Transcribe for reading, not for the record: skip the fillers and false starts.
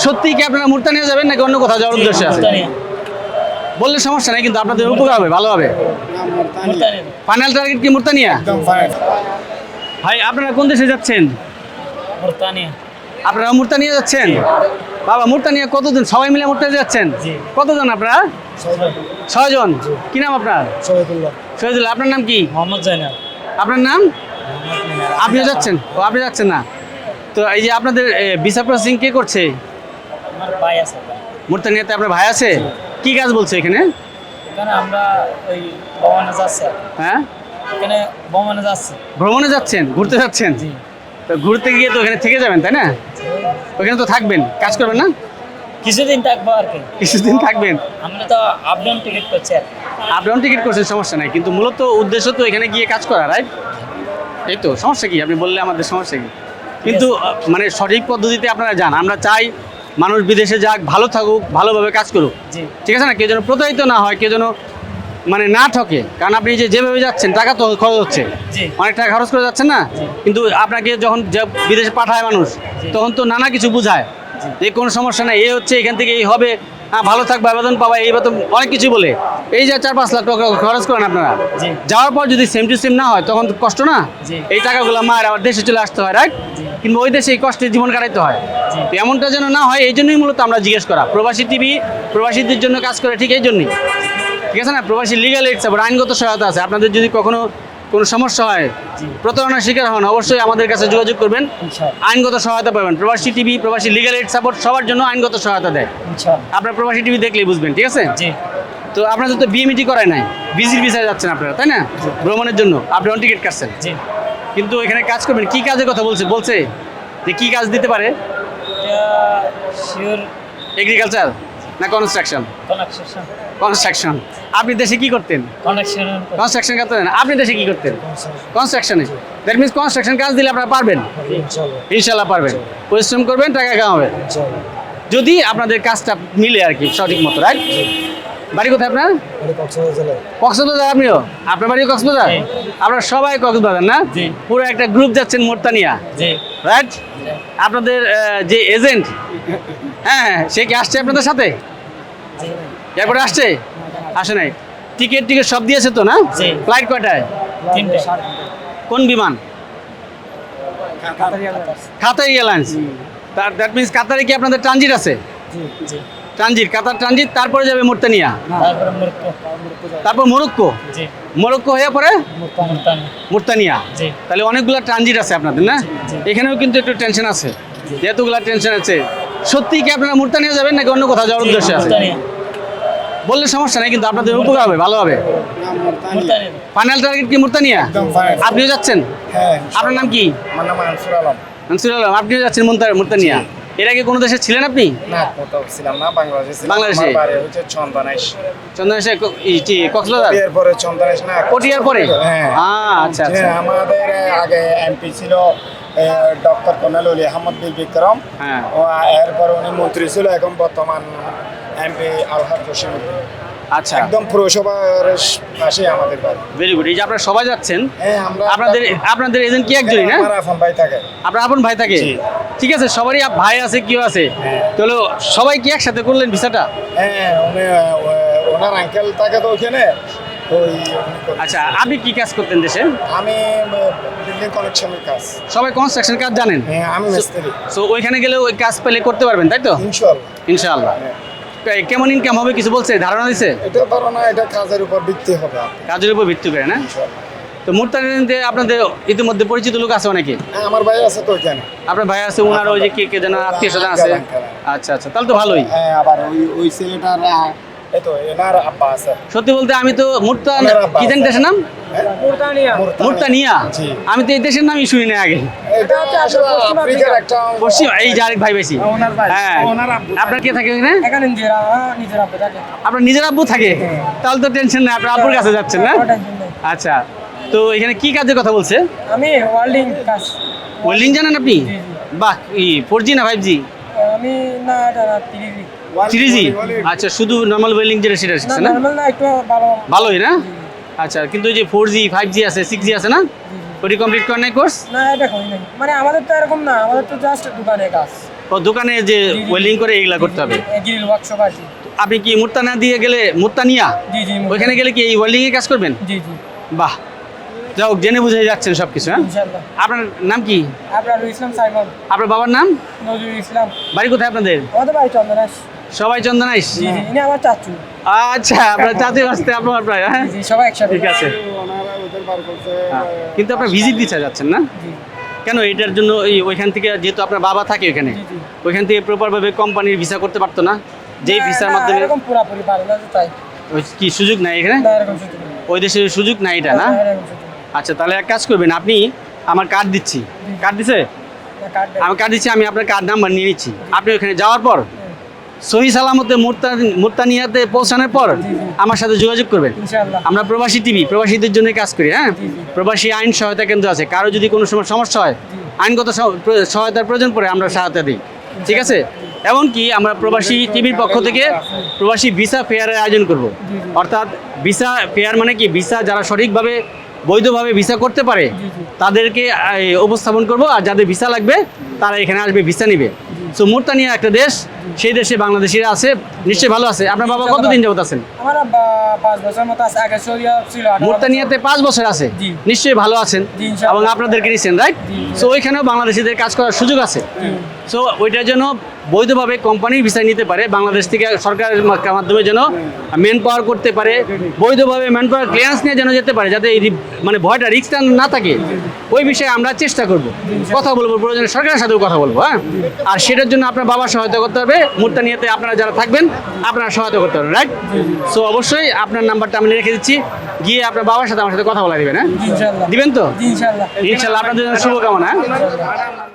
সত্যি কি আপনারা মুরতানিয়া যাবেন নাকি অন্য কোথাও যাওয়ার উদ্দেশ্যে আছে? বললে সমস্যা নেই, কিন্তু আপনাদের উপকার হবে, ভালো হবে। ফাইনাল টার্গেট কি মুরতানিয়া? ভাই আপনারা কোন দেশে যাচ্ছেন? আপনারা মুরতানিয়া যাচ্ছেন? বাবা মুরতানিয়া কতজন? সবাই মিলে মুরতানিয়া যাচ্ছেন? কতজন আপনারা? 6 জন। কি নাম আপনার? শহীদুল্লাহ। আপনার নাম কি? মোহাম্মদ জাইনাল। আপনার নাম? আপনিও যাচ্ছেন? ও আপনি যাচ্ছেন না তো? এই যে আপনাদের ভিসা প্রসেসিং কে করছে? আমার ভাই আছে। মুরতানিয়াতে আপনার ভাই আছে? কি কাজ বলছে এখানে? এখানে আমরা ওই ভ্রমণে যাচ্ছি। হ্যাঁ, এখানে ভ্রমণে যাচ্ছি। ভ্রমণে যাচ্ছেন, ঘুরতে যাচ্ছেন? তো ঘুরতে গিয়ে তো ওখানে থেকে যাবেন তাই না? ওখানে তো থাকবেন, কাজ করবেন না? কিছুদিন থাকবো আর কি। কিছুদিন থাকবেন? আমরা তো আপ ডাউন টিকিট করছি আর কি। আপ ডাউন টিকিট করছেন, সমস্যা নাই, কিন্তু মূলত উদ্দেশ্য তো এখানে গিয়ে কাজ করা, রাইট? এই তো সমস্যা কি? আপনি বললে আমাদের সমস্যা কি? কিন্তু মানে সঠিক পদ্ধতিতে আপনারা যান। আমরা চাই মানুষ বিদেশে যাক, ভালো থাকুক, ভালোভাবে কাজ করুক, ঠিক আছে না? কেউ যেন প্রতারিত না হয়, কেউ যেন মানে না ঠকে। কারণ আপনি যেভাবে যাচ্ছেন টাকা তো খরচ হচ্ছে, অনেক টাকা খরচ করে যাচ্ছেন না? কিন্তু আপনাকে যখন বিদেশে পাঠায় মানুষ, তখন তো নানা কিছু বুঝায় যে কোনো সমস্যা নাই, এই হচ্ছে এখান থেকে এই হবে, ভালো থাকবে, আবেদন পাবা, এই বেতন, অনেক কিছু বলে। এই যে 4-5 লাখ টাকা খরচ করেন আপনারা, যাওয়ার পর যদি সেম টু সেম না হয় তখন তো কষ্ট না? এই টাকাগুলো মায়ের আবার দেশে চলে আসতে হয়, রাইট? কিন্তু ওই দেশে এই কষ্টের জীবন কাটাইতে হয়। তো এমনটা যেন না হয়, এই জন্যই মূলত আমরা জিজ্ঞেস করা। প্রবাসী টিভি প্রবাসীদের জন্য কাজ করে, ঠিক এই জন্যই, ঠিক আছে না? প্রবাসী লিগাল এইড সাপোর্ট, আইনগত সহায়তা আছে। আপনাদের যদি কখনো কোনো সমস্যা হয়, প্রতারণার শিকার হন, অবশ্যই আমাদের কাছে যোগাযোগ করবেন, আইনগত সহায়তা পাবেন। প্রবাসী টিভি প্রবাসী লিগাল এইড সাপোর্ট সবার জন্য আইনগত সহায়তা দেয়। আপনার প্রবাসী টিভি দেখলেই বুঝবেন, ঠিক আছে? তো আপনাদের তো বিএমইটি করায় নাই, ভিজির ভিসায় যাচ্ছেন আপনারা, তাই না? ভ্রমণের জন্য আপনি অন টিকিট কাটছেন, কিন্তু এখানে কাজ করবেন। কি কাজের কথা বলছে যে কি কাজ দিতে পারে? এগ্রিকালচার না কনস্ট্রাকশন? কনস্ট্রাকশন। আপনি দেশে কি করতেন? কনস্ট্রাকশন করতেন। আপনি দেশে কি করতেন? কনস্ট্রাকশনে। দ্যাট মিনস কনস্ট্রাকশন কাজ দিলে আপনারা পারবেন, ইনশাল্লাহ পারবেন। পরিশ্রম করবেন, টাকা কামাবেন, যদি আপনাদের কাজটা মিলে আর কি সঠিক মতো, রাইট? বাড়ি কোথায় আপনার? কক্সবাজার। আপনিও? আপনার বাড়ি কক্সবাজার? আপনারা সবাই কক্সবাজার না? পুরো একটা গ্রুপ যাচ্ছেন মুরতানিয়া, রাইট? আপনাদের যে এজেন্ট, হ্যাঁ, সে কি আসছে আপনাদের সাথে? এরপরে আসছে? আসে নাই? টিকিট সব দিয়েছে তো না? ফ্লাইট কয়টায়? 3টে। কোন বিমান? কাতার এয়ারলাইন্স। দ্যাট মিনস কাতারে কি আপনাদের ট্রানজিট আছে? ট্রানজিট, কাতার ট্রানজিট, তারপরে যাবে মুরতানিয়া, তারপর মরক্কো, মরক্কো হয়ে পরে মুরতানিয়া। তাহলে অনেকগুলো ট্রানজিট আছে আপনাদের না? এখানেও কিন্তু একটু টেনশন আছে, যেহেতুগুলো টেনশন আছে। সত্যি কি আপনারা মুরতানিয়া যাবেন নাকি অন্য কোথাও যাওয়ার উদ্দেশ্যে আছে? বললে সমস্যা নেই, কিন্তু আপনাদের উপকার হবে, ভালো হবে। ফাইনাল টার্গেট কি মুরতানিয়া? আপনিও যাচ্ছেন? আপনার নাম কি? আমার নাম আনসুর আলম। আনসুর আলম। আপনিও যাচ্ছেন মুরতানিয়া? এর আগে কোনো দেশে ছিলেন আপনি? না, কোথাও ছিলাম না, বাংলাদেশে। বাংলাদেশে? আমার বাড়ি হচ্ছে চন্দনাইশ। চন্দনাইশে কক্সবাজার? এর পরে চন্দনাইশ না, পটিয়ার পরে? হ্যাঁ। আচ্ছা আচ্ছা। আমাদের আগে এমপি ছিল ডক্টর কর্নেল অলি আহমদ বিল বিক্রম। হ্যাঁ। এরপর উনি মন্ত্রী ছিল, এখন বর্তমান এমপি আলহাজ জসিমউদ্দিন। আচ্ছা, একদম পুরসভার পাশে আমাদের বাড়ি। Very good. এই যে আপনারা সবাই যাচ্ছেন, হ্যাঁ, আমরা আপনাদের এজেন্ট কি একজনই না? আমার আপন ভাই থাকে। আপনার আপন ভাই থাকে? ঠিক আছে, সবারই ভাই আছে, কেউ আছে, তাহলে সবাই কি একসাথে করলেন ভিসাটা? হ্যাঁ, ওনার আঙ্কেল থাকে তো ওখানে। আচ্ছা, আপনি কি কাজ করতেন দেশে? আমি বিল্ডিং কানেকশনের কাজ। সবাই কনস্ট্রাকশন কাজ জানেন? হ্যাঁ, আমি মিস্ত্রি। সো ওইখানে গেলে ওই কাজ পেলে করতে পারবেন, তাই তো? ইনশাআল্লাহ। ইনশাআল্লাহ। কেমন ইনকাম হবে কিছু বলছে, ধারণা দিছে? এটা ধারণা, এটা কাজের উপর ভিত্তি হবে, কাজের উপর ভিত্তি করে না? তো মুরতানিয়াতে আপনাদের ইতিমধ্যে পরিচিত লোক আছে অনেকে? হ্যাঁ, আমার ভাই আছে তো এখানে। আপনার ভাই আছে, ওনার ওই যে কে যেন আত্মীয় স্বজন আছে? আচ্ছা আচ্ছা, তাহলে তো ভালোই। হ্যাঁ, আবার ওই ছেলেটার এতো এনার আব্বা আছে। সত্যি বলতে আমি তো কি জানি দেশের নাম? মুরতানিয়া। আমি তো এই দেশের নামই শুনি না আগে। এটা আসলে আফ্রিকার একটা পশ্চিম, এই যে আরেক ভাই বেশি। হ্যাঁ, আপনার কে থাকে ওখানে? আপনার নিজের আব্বু থাকে? তাহলে তো টেনশন নেই, আপনার আব্বুর কাছে যাচ্ছেন না? আচ্ছা, তো এখানে কি কাজের কথা বলছে? আমি ওয়েল্ডিং কাজ। ওয়েল্ডিং জানেন আপনি? বাহ, 4G না 5G? আমি না, 3G। 3G? আচ্ছা, শুধু নর্মাল ওয়েল্ডিং যেটা সেটা শিখছেন না? নরমাল না, একটু ভালোই না? আচ্ছা, কিন্তু ওই যে 4G 5G আছে, 6G আছে না? ওটি কমপ্লিট করেন নাই কোর্স? না, এটা করি নাই। মানে আমাদের তো এরকম না, আমাদের তো জাস্ট দোকানে কাজ। ও দোকানে যে ওয়েল্ডিং করে এইগুলা করতে হবে। গ্রিল ওয়ার্কশপ আছে। আপনি কি মুর্তানা দিয়ে গেলে মুর্তানিয়া জি জি ওইখানে গেলে কি এই ওয়েল্ডিং এর কাজ করবেন? জি জি বাহ, যাও জেনে বুঝে যাচ্ছেন সব কিছু। হ্যাঁ, ইনশাআল্লাহ। আপনার নাম কি? আপনার ইসলাম সাইমন। আপনার বাবার নাম? নজরুল ইসলাম। বাড়ি কোথায় আপনাদের? আমাদের বাড়ি চন্দনাশ। সবাই চন্দনাইশ? জি জি ইনি আমার চাচু। আচ্ছা, আপনার চাচি আসতে আপনার প্রায়। হ্যাঁ, জি সবাই একসাথে। ঠিক আছে। ওনারা ওদের বার করছে কিন্তু আপনার ভিজিট দিতে যাচ্ছেন না জি কেন? এটার জন্য ওইখান থেকে যেহেতু আপনার বাবা থাকে ওইখানে, জি জি। ওইখান থেকে প্রপারভাবে কোম্পানির ভিসা করতে পারতো না? যেই না, ভিসার না, মাধ্যমে এরকম পুরাপুরি পারে না তো তাই। ওই কি সুযোগ নাই এখানে? না এরকম সুযোগ নেই। ওই দেশের সুযোগ নাই এটা না? এরকম সুযোগ নেই। আচ্ছা, তাহলে এক কাজ করবেন, আপনি আমার কার্ড দিচ্ছি। কার্ড দিছে? না, কার্ড দেন। আমি কার্ড দিচ্ছি, আমি আপনার কার্ড নাম্বার নিয়ে নিচ্ছি। আপনি ওখানে যাওয়ার পর সহি সালামতে মুর্তানিয়াতে পৌঁছানোর পর জি, জি। আমার সাথে যোগাযোগ করবেন। ইনশাআল্লাহ। আমরা প্রবাসী টিভি, প্রবাসীদের জন্য কাজ করি। হ্যাঁ, জি, জি। প্রবাসী আইন সহায়তা কেন্দ্র আছে, কারো যদি কোনো সময় সমস্যা হয়, আইনগত সহায়তার প্রয়োজন পড়ে, আমরা সহায়তা দিই। ঠিক আছে? এমনকি আমরা প্রবাসী টিভির পক্ষ থেকে প্রবাসী ভিসা ফেয়ারের আয়োজন করব। অর্থাৎ ভিসা ফেয়ার মানে কি, ভিসা যারা সঠিকভাবে বৈধভাবে ভিসা করতে পারে তাদেরকে উপস্থাপন করব, আর যাদের ভিসা লাগবে তারা এখানে আসবে, ভিসা নিবে। সো মুর্তানিয়া একটা দেশ, সেই দেশে বাংলাদেশিরা আছে, নিশ্চয়ই ভালো আছে। আপনার বাবা কতদিন যাবত আছেন? আমার 5 বছর মতো আছে, আগে সৌদিয়া ছিল 18 বছর। মুর্তানিয়াতে 5 বছর আছে, জি। নিশ্চয়ই ভালো আছেন জি, ইনশাআল্লাহ। এবং আপনাদেরকে নিচ্ছেন, রাইট? জি। সো ওইখানেও বাংলাদেশিদের কাজ করার সুযোগ আছে। সো ওইটার জন্য বৈধভাবে কোম্পানির ভিসা নিতে পারে, বাংলাদেশ থেকে সরকারের মাধ্যমে যেন ম্যান পাওয়ার করতে পারে, বৈধভাবে ম্যান পাওয়ার ক্লিয়ারেন্স নিয়ে যেন যেতে পারে, যাতে এই মানে ভয়টা, রিস্কটা না থাকে। ওই বিষয়ে আমরা চেষ্টা করব, কথা বলবো, প্রয়োজনে সরকারের সাথেও কথা বলবো। হ্যাঁ, আর সেটার জন্য আপনার বাবার সহায়তা করতে হবে। মুর্তানিয়াতে আপনারা যারা থাকবেন আপনারা সহায়তা করতে পারবেন, রাইট? সো অবশ্যই আপনার নাম্বারটা আমি রেখে দিচ্ছি, গিয়ে আপনার বাবার সাথে আমার সাথে কথা বলা দিবেন। হ্যাঁ, ইনশাআল্লাহ। দিবেন তো? জি, ইনশাআল্লাহ। ইনশাল্লাহ। আপনাদের জন্য শুভকামনা। হ্যাঁ।